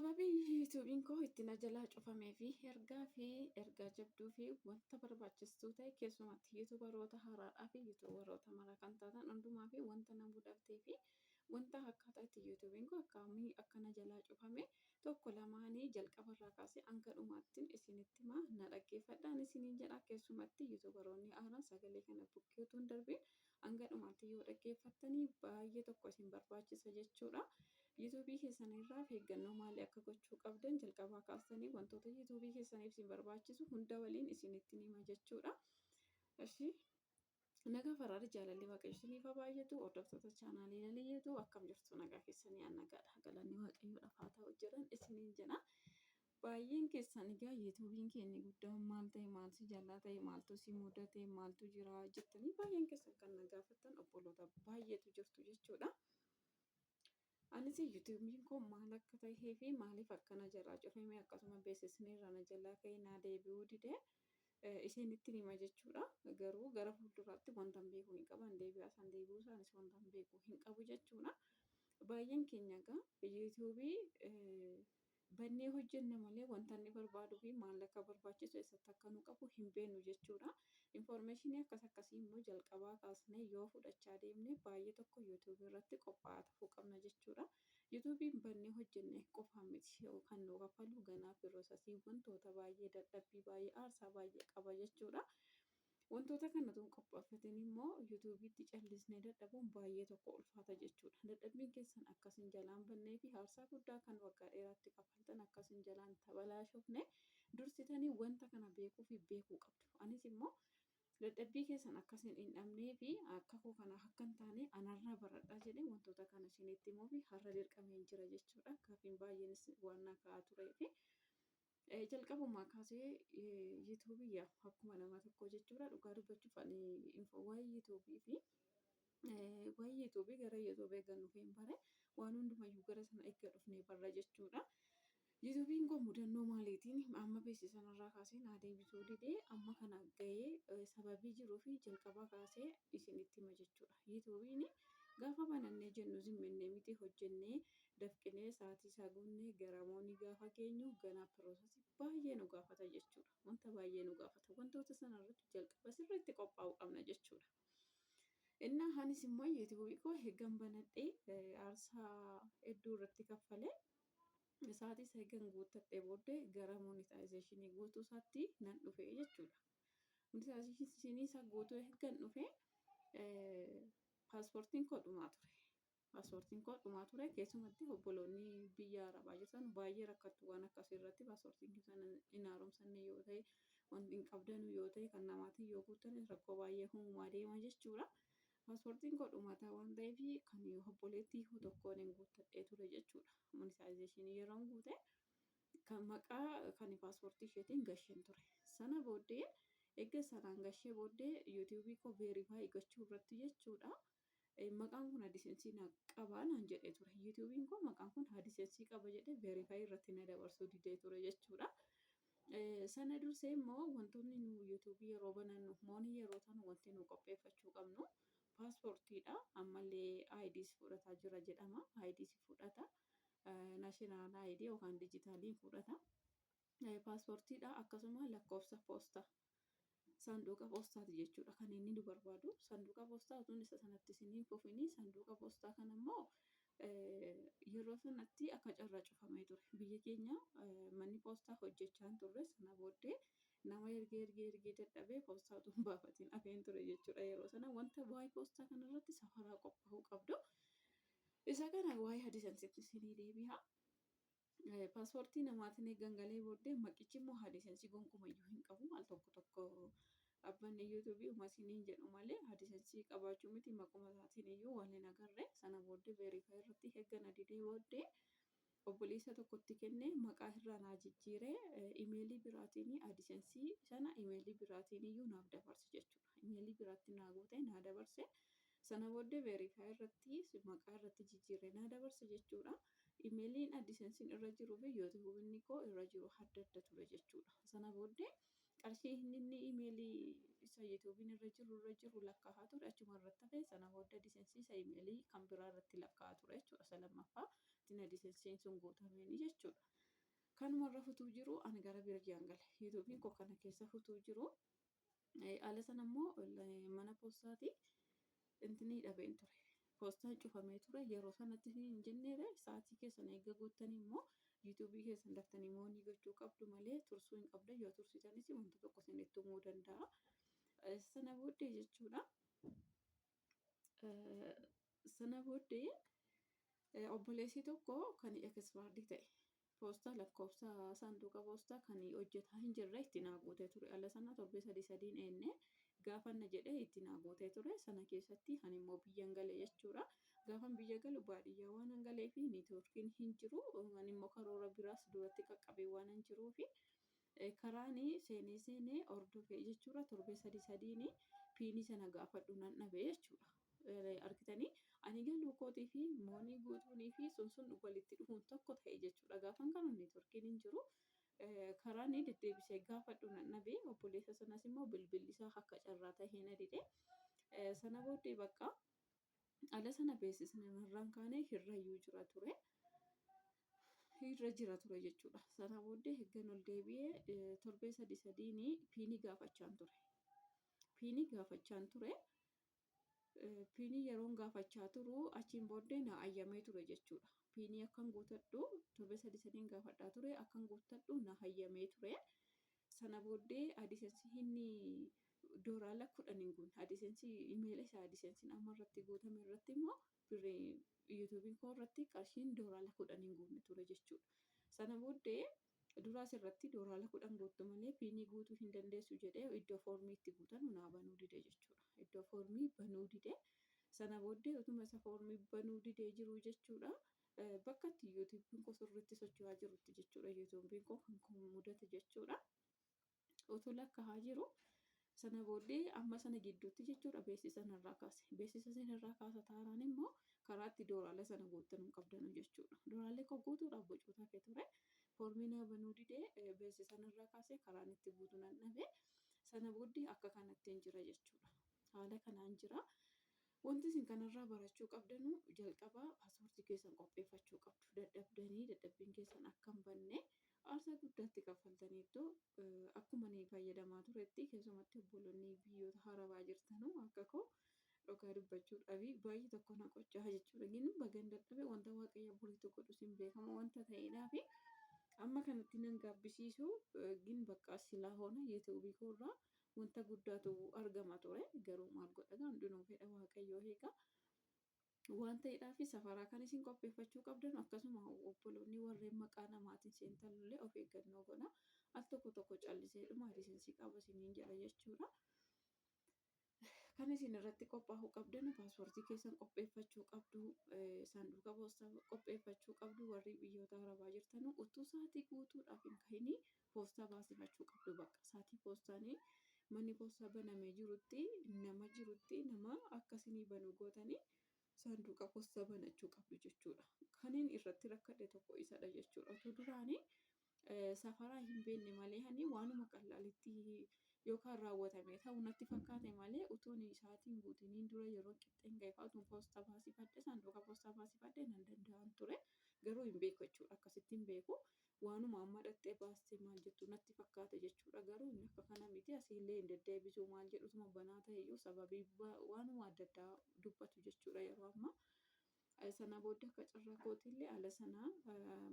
Sababii yuutuubiin koo itti na jalaa cufamee fi ergaa jabduu fi wanta barbaachistuu ta'e keessumatti yuutuubaroota haaraadhaa fi yuutuubaroota mara kan taatan hundumaa fi wanta na mudatee fi wanta akkaataa itti yuutuubiin koo akka na jalaa cufame tokko lamaanii jalqabarraa kaasee hanga dhumaattiin isinitti himaa na dhaggeeffadhaan isiniin jedha. Keessumatti yuutuubaroonni haaraan sagalee kana bukkee utuu hin darbiin hanga dhumaatti yoo dhaggeeffattanii baay'ee tokko isin barbaachisa jechuudha. yuutuubii keessanirraa of eeggannoo maalii akka gochuu qabdan jalqabaa kaastanii wantoota yuutuubii keessaniif isin barbaachisu hunda waliin isinitti hima jechuudha. Eshi nagaa faraada jaalalli waaqayyo isiniif haa baay'atu. Hordoftoota chaanaalii laliyyatu akkam jirtu nagaa keessanii nagaadha. Galanni waaqayyoodhaaf haa ta'u jedhan isiniin jedha. Baay'een keessan egaa yuutuubiin keenya guddaan maal ta'e maaltu jallaa ta'e maaltu si mudate maaltu jira jettanii baay'een keessan kan na gaafattan obboloota baay'eetu jirtu jechuudha. Anis yuutuubiin koo maal akka ta'ee fi maaliif akkana jalaa cufame akkasuma beeksisni irra na jalaa ka'ee na deebi'uu didee isinitti hima jechuudha. Garuu gara fuulduraatti wanta beeku hin qaban deebi'aa san deebi'uu isaanis wanta beeku hin qabu jechuudha. Baay'een keenya egaa yuutuubii bannee hojjenna malee wanta inni barbaaduu fi maallaqa barbaachisu eessatti akka nu qabu hin beeknu jechuudha. Infoormeeshinii akkasii immoo jalqabaa kaasnee yoo fudhachaa deemne baay'ee tokko yuutuubii irratti qophaa'aa ta'uu qabna jechuudha. yuutuubiin bannee hojjenne qofaan miti kan nu kaffalu ganaa piroosasii wantoota baay'ee dadhabbii baay'ee aarsaa baay'ee qaba jechuudha. Wantoota kanatu qopheeffatin immoo yuutuubiitti callisnee dadhabuun baay'ee tokko ulfaata jechuudha. Dadhabbiin keessan akkasin jalaan bannee fi aarsaa guddaa kan waggaa dheeraatti kaffaltan akkasin jalaan tabalaashofne dursitanii wanta kana beekuu fi beekuu qabdu. Anis immoo dadhabbii keessan akkasin hin dhabnee fi akka koo kana akka hin taane anarraa baradhaa jedhee wantoota kana isinitti himuu fi har'a dirqameen jira jechuudha. Gaaffiin baay'eenis waan na ka'aa turee fi jalqabumaa kaasee yuutuubii akkuma nama tokko jechuudha. Dhugaa dubbachuuf ani waa'ee yuutuubii fi waa'ee yuutuubii gara yuutuubii eeggannu hin bare waan hundumayyuu gara sana eegga dhufnee barra jechuudha. yuutuubiin koo mudannoo maaliitiin amma beeksisanirraa kaasee na deebisuu didee amma kana ga'ee sababii jiruu fi jalqabaa kaasee isinitti hima jechuudha. yuutuubiin gaafa banannee jennu zimmennee miti hojjennee dafqinee sa'aatii isaa guunnee garamoonni gaafa geenyu ganaa piroosasii baay'ee nu gaafata jechuudha. Wanta baay'ee nu gaafata wantoota sanarratti jalqaba sirriitti qophaa'uu qabna jechuudha. Inni anis immoo yuutuubii koo eeggan banadhee aarsaa hedduu irratti kaffalee sa'aatii isaa eeggan guuttadhee booddee gara moonitaayizeeshinii guutuu isaatti nan dhufe jechuudha. Moonitaayizeeshinii isaa guutuu eeggan dhufe paaspoortiin koo dhumaa ture. Paaspoortiin koo dhumaa ture keessumatti obboloonni biyya arabaa jiran baay'ee rakkattu waan akkasii irratti paaspoortiin keessan hin haaromsanne yoo ta'e wanti hin qabdan yoo ta'e kan namaatiin yoo guuttan rakkoo baay'ee uumaa deema jechuudha. Paaspoortiin koo dhumataa waan ta'eef kan obboleettii koo tokkoon hin guuttadhee ture jechuudha. Moonitaayizeeshinii yeroo guute kan maqaa kan paaspoortii isheetiin gasheen ture. Sana booddee eegga sanaan gashee booddee yuutuubii koo veerifaayi gochuu irratti jechuudha. Maqaan kun adisensii qabaa naan jedhee ture. yuutuubiin koo maqaan kun adisensii qaba jedhee veerifaayi irratti na dabarsuu didee ture jechuudha. Sana dursee immoo wantoonni nu yuutuubii yeroo banannu moonii yeroo ta'an wanti nu qopheeffachuu qabnu paaspoortiidha. Ammallee IDs fudhataa jira jedhama. IDs fudhata. Naashinaal ID yookaan dijitaaliin fudhata. Paaspoortiidha akkasuma lakkoofsa poostaa. Sanduuqa poostaati jechuudha kan inni nu barbaadu. Sanduuqa poostaa utuun isa sanatti isinii kufini sanduuqa poostaa kana immoo yeroo sanatti akka carraa cufamee ture. Biyya keenya manni poostaa hojjechaa hin turre sana booddee nama ergee dadhabee poostaa utuu hin baafatiin hafeen ture jechuudha. Yeroo sana wanta waa'ee poostaa kanarratti safaraa qophaa'uu qabdu. Isa kana waa'ee adisensiitti isinii deebi'a. Paaspoortii namaatiin eeggan galee booddee maqichi immoo adisensii gonkumayyuu hin qabu. Al tokko dhaabbanni yuutuubii uumasiiniin jedhu malee adisensii qabaachuu miti maquma isaatiin iyyuu waan hin agarre sana booddee veerifaayi irratti eeggan adidee booddee obboleessa tokkotti kennee maqaa irraa naa jijjiiree imeelii biraatiin adisensii sana imeelii biraatiin iyyuu naaf dabarse jechuudha. Imeelii biraatti naa guute naa dabarse sana booddee veerifaayi irratti maqaa irratti jijjiiree naa dabarse jechuudha. Imeeliin adisensiin irra jiruu fi yuutuubiin koo irra jiru adda adda ture jechuudha. Sana booddee qarshii inni imeelii isa yuutuubiin irra jiru lakkaa'aa ture achuma irratti hafee sana booda adisensii isa imeelii kan biraa irratti lakkaa'aa ture jechuudha. Isa lammaffaa ittiin adisensiin sun guutameen jechuudha. Kanumarra futuu jiru ani gara Birjaan gale. Yuutuubiin koo kana keessa futuu jiru. Ala sana immoo mana poostaatii intinii dhabeen ture. Poostaan cufamee ture. Yeroo sanatti hin jenneere sa'aatii keessan eegga guuttanii immoo yuutuubii keessan daftanii moonii gochuu qabdu malee tursuu hin qabdan. Yoo tursitanis wanta tokko isinitti himuu danda'a. Sana booddee jechuudha. Sana booddee obboleessi tokko kan ekispaardii ta'e poostaa lakkoofsa saanduqa poostaa kan hojjetaa hin jirre itti naa guutee ture. Ala sana torbee sadiin eennee gaafanna jedhee itti naa guutee ture. Sana keessatti ani immoo biyyan gale jechuudha. Gaafan biyya galu baadiyyaa waan hin galee fi neetwoorkiin hin jiru. Ani immoo karoora biraas duratti qaqqabee waan hin jiruu fi karaan seenee hordofee jechuudha. Torbee sadiin piinii sana gaafadhu nan dhabe jechuudha. Argitanii ani galuu kootii fi moonii guutuunii fi sun walitti dhufuun tokko ta'e jechuudha. Gaafan kana neetwoorkiin hin jiru. Karaan deddeebisee gaafadhu nan dhabe. Obboleessa sanas immoo bilbilli isaa akka carraa ta'ee na dide. Sana booddee bakka ala sana beeksisni irraan kaanee hirrayyuu jira ture. Irra jira ture jechuudha. Sana booddee eeggan ol deebi'ee torbee sadiin piinii gaafachaan ture. Piinii gaafachaan ture. Piinii yeroon gaafachaa turu achiin booddee na hayyamee ture jechuudha. Piinii akkan guutadhu torbee sadiin gaafadhaa ture akkan guutadhu na hayyamee ture. Sana booddee adisensii inni doolaara 10 hin guunne adisensii imeela isaa adisensiin amma irratti guutame irratti immoo yuutuubiin koo irratti qarshiin doolaara 10 hin guunne ture jechuudha. Sana booddee duraas irratti doolaara 10 guuttu malee piinii guutuu hin dandeessu jedhee iddoo foormii itti guutan naa banuu dide jechuudha. Iddoo foormii banuu dide. Sana booddee utuma isa foormii banuu didee jiru jechuudha. Bakka itti yuutuubiin koo sirriitti socho'aa jirutti jechuudha. Yuutuubiin koo kan mudate jechuudha. Utuu lakkaa'aa jiru. Sana booddee amma sana gidduutti jechuudha beeksisa sanarraa kaase. Beeksisa sanarraa kaasa taanaan immoo karaatti doolaara sana guuttanuu qabdanu jechuudha. Doolaalli koo guutuudhaaf bocoota hafee ture. Foormii naa banuu didee beeksisa sanarraa kaasee karaan itti guutuu nan dhabe. Sana booddee akka kanatti hin jira jechuudha. Haala kanaan jira. Wanti isin kanarraa barachuu qabdanu jalqabaa paaspoortii keessan qopheeffachuu qabdu. Dadhabbiin keessan akka hin banne aarsaa guddaatti kaffaltaniitu akkuma ni fayyadamaa turetti keessumatti obboloonni biyyoota harabaa jirtanuu akka koo dhugaa dubbachuudhaaf baay'ee tokko na qochaa jechuudha. Gin bagan dadhabe wanta waaqayyo buriitu godhu sin beekama wanta ta'eedhaaf amma kanatti nan gaabbisiisu gin bakka silaa hoona yuutuubii koorraa wanta guddaatu argama ture. Garuu maal godha hundinuu fedha waaqayyoo eega. Waan ta'eedhaaf safaraa kan isin qopheeffachuu qabdan akkasuma obboloonni warreen maqaa namaatiin seentanillee of eeggannoo godha. Al tokko callisee dhuma adisensii qaba isiniin jedha jechuudha. Kan isin irratti qophaa'uu qabdan paaspoortii keessan qopheeffachuu qabdu. Saanduqa poostaa qopheeffachuu qabdu. Warri biyyoota arabaa jirtanuu utuu sa'aatii guutuudhaaf hin kahinii poostaa baasifachuu qabdu. Bakka sa'aatii poostaanii manni poostaa banamee jirutti nama akkasinii banuu gootanii saanduqa poostaa banachuu qabdu jechuudha. Kaniin irratti rakkadhe tokko isadha jechuudha. Otoo duraanii safaraa hin beekne malee hani waanuma qallaalitti yookaan raawwatamee ta'u natti fakkaate malee utuun isaatiin guutiniin dura yeroo qixxeen ga'eefaa utuun poostaa baasifadhe saanduqa poostaa baasifadhe nan danda'an ture. Garuu hin beeku jechuudha. Akkasitti hin beeku. Waanuma amma dhattee baastee maal jettu natti fakkaate jechuudha. Garuu inni akka kana miti asiillee hin deddeebisu maal jedhutuma banaa ta'eyyuu sababii waanuma adda addaa dubbatu jechuudha yeroo ammaa. Sana booda akka carraa kootiillee ala sanaa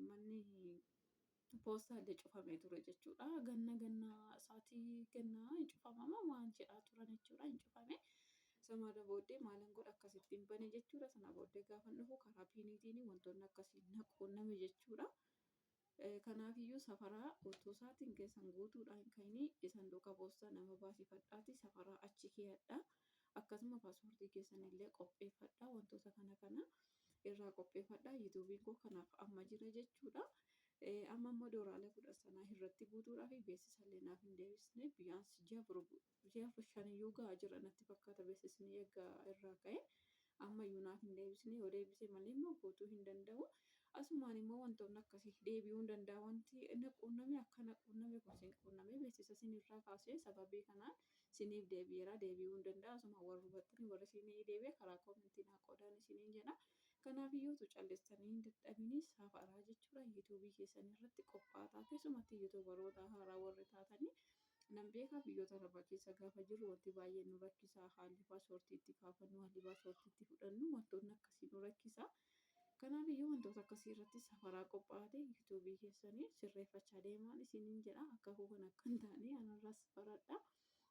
manni poostaa illee cufamee ture jechuudha. Ganna sa'aatii gannaa hin cufamama waan jedhaa turan jechuudha hin cufame. Sana booddee maalan godha akkasittiin bane jechuudha. Sana booddee gaafa dhufu karaa piiniitiin wantoonni akkasii naquunname jechuudha. Kanaafiyyuu safaraa utuu sa'aatiin keessan guutuudhaan ka'inii saanduqa poostaa nama baasifadhaati safaraa achi keeyadhaa. Akkasuma paaspoortii keessan illee qopheeffadhaa. Wantoota kana irraa qopheeffadhaa. Yuutuubiin koo kanaaf amma jira jechuudha. Amma immoo doolaara 10 sanaa irratti guutuudhaaf beeksisa illee naaf hin deebisne biyyaansi ji'a 5 gahaa jira natti fakkaata beeksisni egaa irraa ka'e ammayyuu naaf hin deebisne yoo deebise malee immoo guutuu hin danda'u. Asumaan immoo wantoonni akkasii deebi'uu hin danda'a. Wanti na quunname akka na quunname kun sin quunname beeksisa sinirraa kaasee sababii kanaan siniif deebi'eera deebi'uu hin danda'a. Asuma warri hubattanii warri sinii deebi'e karaa koomentii naa qoodan isiniin jedha. Kanaafiyyuu utuu calleessanii hin dadhabini safaraa jechuudha. Yuutuubii keessan irratti qophaa'aa keessumatti yuutuubaroota haaraa warri taatanii nan beekaa biyyoota arabaa keessa gaafa jirru wanti baay'ee nu rakkisaa haalli paaspoortiitti kaafannu haalli paaspoortiitti fudhannu wantoonni akkasii nu rakkisaa. Kanaafiyyuu wantoota akkasii irratti safaraa qophaa'aa yuutuubii keessanii sirreeffachaa deemaan isiniin jedha. Akka kun akka hin taane anarraas baradha.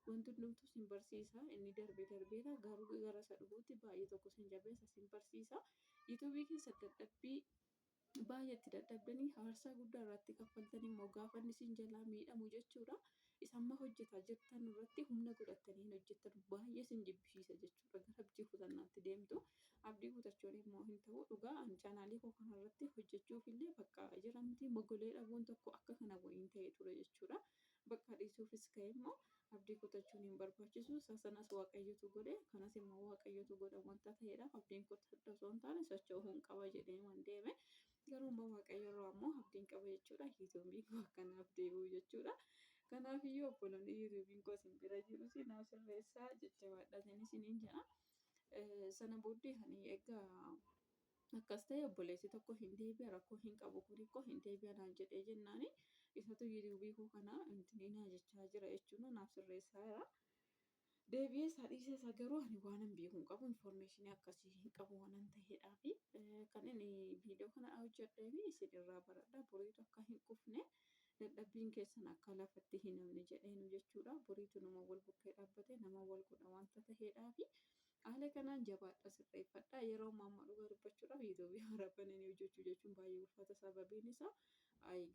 Wanti hundumtuu sin barsiisa inni darbeera garuu gara isa dhufuutti baay'ee tokko sin jabeessa sin barsiisa. Yuutuubii keessa dadhabbii baay'eetti dadhabdanii aarsaa guddaa irratti kaffaltanii immoo gaafa inni sin jalaa miidhamu jechuudha. Isamma hojjetaa jirtan irratti humna godhattanii hojjettan baay'ee sin jibbisiisa jechuudha. Gara abdii kutannaatti deemtu. Abdii kutachuun immoo hin ta'u dhugaa ani chaanaalii koo kanarratti hojjechuuf illee bakka jiramti mogolee dhabuun tokko akka kana wayiin ta'ee ture jechuudha. Bakka dhiisuufis ka'e immoo abdii kutachuun hin barbaachisu. Sanas waaqayyotu godhe kanas immoo waaqayyotu godha wanta ta'eedhaaf abdiin kutadha osoo hin taane socho'uun qaba jedhee waan deeme. Garuu immoo waaqayyo irraa immoo abdiin qaba jechuudha. Yuutuubiin koo akkanaaf deebi'u jechuudha. Kanaafiyyuu obboloonni yuutuubiin koo isin bira jiru naaf sirreessaa jajjabaadhaa isiniin jedha. Sana booddee ani egaa akkas ta'e obboleessi tokko hin deebi'a rakkoo hin qabu kun koo hin deebi'a naan jedhee jennaani isatu yuutuubii koo kana intinii naa jechaa jira jechuudha naaf sirreessaa jira. Deebi'ee isaa dhiisee isaa garuu ani waan hin beeku hin qabu infoormeeshinii akkasii hin qabu waan hin ta'eedhaaf kan inni viidiyoo kana hojjedhee fi isinirraa baradha boriitu akka hin kufne. Dadhabbiin keessan akka lafatti hin hafne jedheenu jechuudha. Boriitu nama wal bukkee dhaabbate nama wal godha wanta ta'eedhaaf haala kanaan jabaadha sirreeffadha. Yeroo ammaa dhugaa dubbachuudhaaf yuutuubii haaraa bananii hojjechuu jechuun baay'ee ulfaata. Sababiin isaa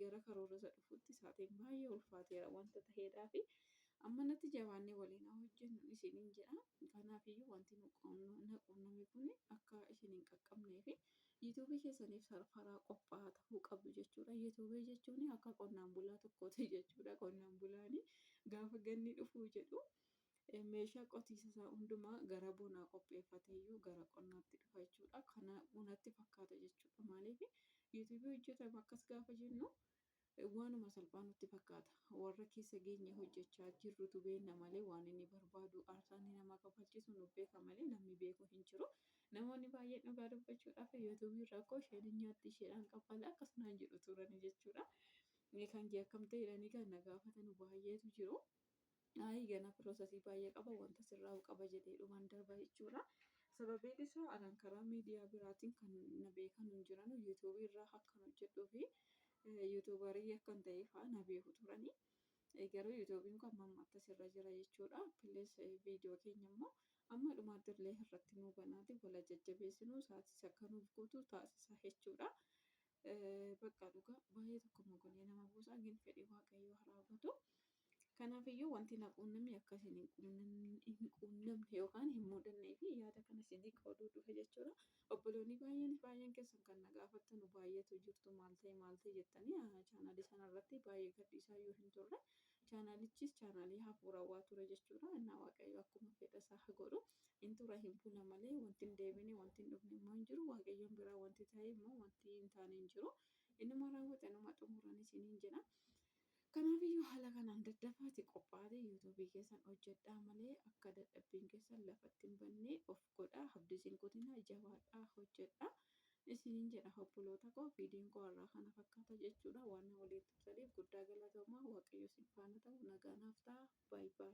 gara karoora isa dhufuutti isaatiin baay'ee ulfaateera wanta ta'eedhaaf amma natti jabaannee waliin hojjennu isiniin jedha. Kanaafiyyuu wanti na quunname kun akka isin hin qaqqabnee fi yuutuubii keessaniif safaraa qophaa'aa ta'uu qabdu jechuudha. Yuutuubii jechuun akka qonnaan bulaa tokkooti jechuudha. Qonnaan bulaan gaafa ganni dhufuu jedhu meeshaa qotiisa isaa hundumaa gara bonaa qopheeffateeyyuu gara qonnaatti dhufa jechuudha. Kana natti fakkaata jechuudha. Maaliif yuutuubii hojjetama akkas gaafa jennu waanuma salphaa nutti fakkaata. Warra keessa geenye hojjechaa jirrutu beekna malee waan inni barbaadu aarsaa inni nama kaffalchiisu nu beeka malee namni beeku hin jiru. Namoonni baay'een dhugaa dubbachuudhaaf yuutuubii irraa koo isheen nyaatti isheedhaan qabbala akkasumaan jedhu turan jechuudha. Kan kee akkam ta'e jedhanii kan na gaafatan baay'eetu jiru. Gana piroosesii baay'ee qaba wanta sirraa'u qaba jedhee dhumaan darba jechuudha. Sababiin isaa anan karaa miidiyaa biraatiin kan na beekan hin jiran yuutuubii irraa akkan hojjedhuu fi yuutuubarii akkan ta'e fa'aa na beeku turani. Garuu yuutuubiin kun amma ammaatti asirra jira jechuudha. Pilees viidiyoo keenya immoo amma dhumaatti illee irratti nuu banaati wala jajjabeessinuu sa'aatis akka nuuf guutu taasisa jechuudha. Bakka dhugaa baay'ee tokko mogolee nama buusaa gin fedhii waaqayyoo haa raawwatu. Kanaafiyyuu wanti na quunname akka isin hin quunnamne yookaan hin mudannee fi yaada kana isinii qooduu dhufe jechuudha. Obboloonni baay'een keessan kan na gaafattan baay'eetu jirtu maal ta'e jettanii chaanaalii sanarratti baay'ee gadhiisaa yoo hin turre. Chaanaalichis chaanaalii hafuurawaa ture jechuudha. Innaa waaqayyo akkuma fedha isaa haa godhu. In tura hin bula malee wanti hin deebine wanti hin dhufne immoo hin jiru. Waaqayyoon biraa wanti ta'e immoo wanti hin taane hin jiru. Innuma raawwate numa xumuran isiniin jedha. Kanaafiyyuu haala kanaan daddafaati qophaa'ee yuutuubii keessan hojjedhaa malee akka dadhabbiin keessan lafatti hin banne of godhaa abdii kutinaa jabaadhaa hojjedhaa. Isiniin jedha obboloota koo viidiyoon koo irraa kana fakkaata jechuudha. Waan walitti ibsaniif guddaa galatoomaa waaqayyo isin faana ta'u nagaa naaf ta'a. Baay'ee.